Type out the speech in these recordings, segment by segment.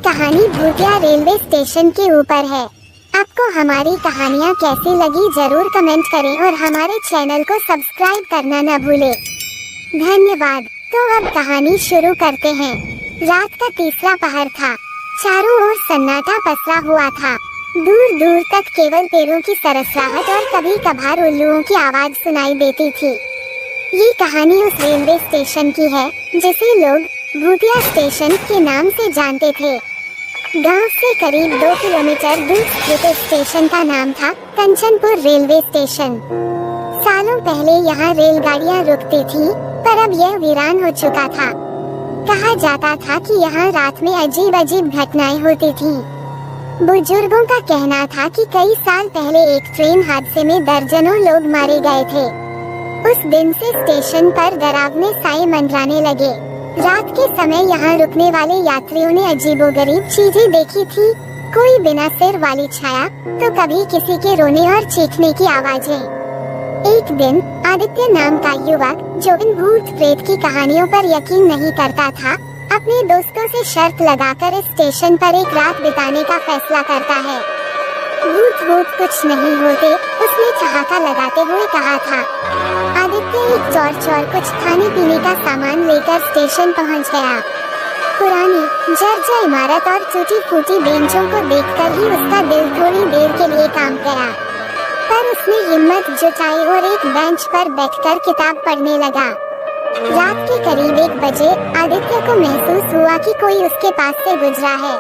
कहानी भूतिया railway station के ऊपर है। आपको हमारी कहानियाँ कैसी लगी जरूर कमेंट करें और हमारे चैनल को सब्सक्राइब करना न भूलें। धन्यवाद। तो अब कहानी शुरू करते हैं। रात का तीसरा पहर था। चारों ओर सन्नाटा पसरा हुआ था। दूर दूर तक केवल पेड़ों की सरसराहट और कभी कभार उल्लुओं की आवाज सुनाई देती थी। ये कहानी उस रेलवे स्टेशन की है जिसे लोग भूतिया स्टेशन के नाम से जानते थे। गांव से करीब 2 किलोमीटर दूर स्थित स्टेशन का नाम था कंचनपुर रेलवे स्टेशन। सालों पहले यहाँ रेलगाड़ियाँ रुकती थी, पर अब यह वीरान हो चुका था। कहा जाता था कि यहाँ रात में अजीब अजीब घटनाएं होती थीं। बुजुर्गों का कहना था कि कई साल पहले एक ट्रेन हादसे में दर्जनों लोग मारे गए थे। उस दिन से स्टेशन पर डरावने साए मंडराने लगे। रात के समय यहाँ रुकने वाले यात्रियों ने अजीबोगरीब चीजें देखी थी। कोई बिना सिर वाली छाया, तो कभी किसी के रोने और चीखने की आवाजें। एक दिन आदित्य नाम का युवक, जो इन भूत प्रेत की कहानियों पर यकीन नहीं करता था, अपने दोस्तों से शर्त लगाकर इस स्टेशन पर एक रात बिताने का फैसला करता है। भूत कुछ नहीं होते, उसने ठहाका लगाते हुए कहा था। आदित्य एक टॉर्च और कुछ खाने पीने का सामान लेकर स्टेशन पहुंच गया। पुरानी जर्जर इमारत और टूटी फूटी बेंचों को देखकर ही उसका दिल थोड़ी देर के लिए कांप गया। पर उसने हिम्मत जुटाई और एक बेंच पर बैठकर किताब पढ़ने लगा। रात के करीब 1 बजे आदित्य को महसूस हुआ कि कोई उसके पास से गुजरा है।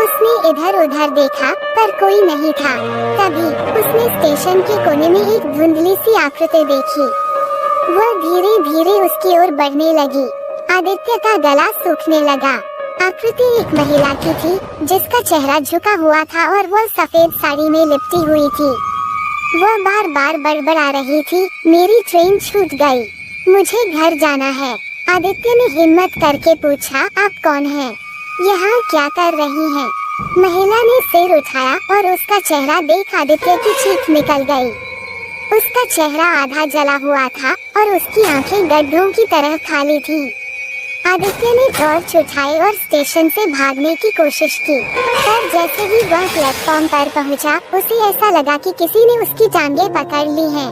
उसने इधर उधर देखा, पर कोई नहीं था। तभी उसने स्टेशन के कोने में एक धुंधली सी आकृति देखी। वह धीरे धीरे उसकी ओर बढ़ने लगी। आदित्य का गला सूखने लगा। आकृति एक महिला की थी, जिसका चेहरा झुका हुआ था और वह सफेद साड़ी में लिपटी हुई थी। वह बार बार बड़बड़ा रही थी, मेरी ट्रेन छूट गई, मुझे घर जाना है। आदित्य ने हिम्मत करके पूछा, आप कौन हैं? यहाँ क्या कर रही हैं? महिला ने सिर उठाया और उसका चेहरा देख आदित्य की चीख निकल गई। उसका चेहरा आधा जला हुआ था और उसकी आंखें गड्ढों की तरह खाली थीं। आदित्य ने टॉर्च उठाई और स्टेशन से भागने की कोशिश की, पर जैसे ही वह प्लेटफॉर्म पर पहुंचा, उसे ऐसा लगा कि किसी ने उसकी टांगें पकड़ ली हैं।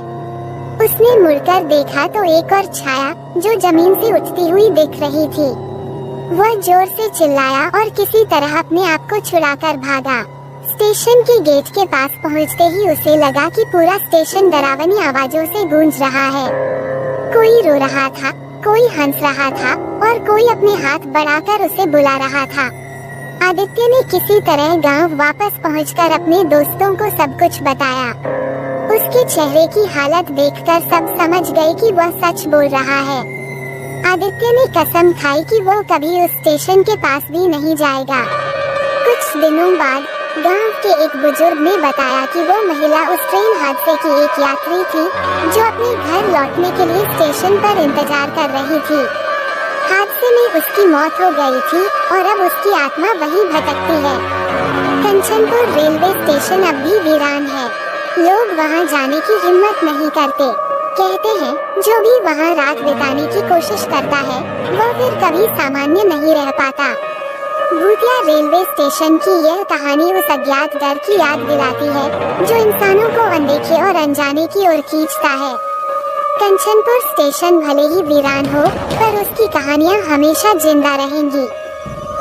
उसने मुड़कर देखा तो एक और छाया, जो जमीन से उठती हुई दिख रही थी। वह जोर से चिल्लाया और किसी तरह अपने आप को छुड़ाकर भागा। स्टेशन के गेट के पास पहुंचते ही उसे लगा कि पूरा स्टेशन डरावनी आवाजों से गूंज रहा है। कोई रो रहा था, कोई हंस रहा था और कोई अपने हाथ बढ़ाकर उसे बुला रहा था। आदित्य ने किसी तरह गांव वापस पहुंचकर अपने दोस्तों को सब कुछ बताया। उसके चेहरे की हालत देखकर सब समझ गए कि वह सच बोल रहा है। आदित्य ने कसम खाई कि वो कभी उस स्टेशन के पास भी नहीं जाएगा। कुछ दिनों बाद गांव के एक बुजुर्ग ने बताया कि वो महिला उस ट्रेन हादसे की एक यात्री थी, जो अपने घर लौटने के लिए स्टेशन पर इंतजार कर रही थी। हादसे में उसकी मौत हो गई थी और अब उसकी आत्मा वहीं भटकती है। कंचनपुर रेलवे स्टेशन अब भी वीरान है। लोग वहां जाने की हिम्मत नहीं करते। कहते हैं जो भी वहाँ रात बिताने की कोशिश करता है, वह फिर कभी सामान्य नहीं रह पाता। भूतिया रेलवे स्टेशन की यह कहानी उस अज्ञात डर की याद दिलाती है, जो इंसानों को अनदेखे और अनजाने की ओर खींचता है। कंचनपुर स्टेशन भले ही वीरान हो, पर उसकी कहानियाँ हमेशा जिंदा रहेंगी।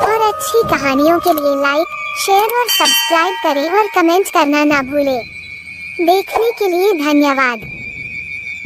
और अच्छी कहानियों के लिए लाइक, शेयर और सब्सक्राइब करें और कमेंट करना ना भूलें। देखने के लिए धन्यवाद।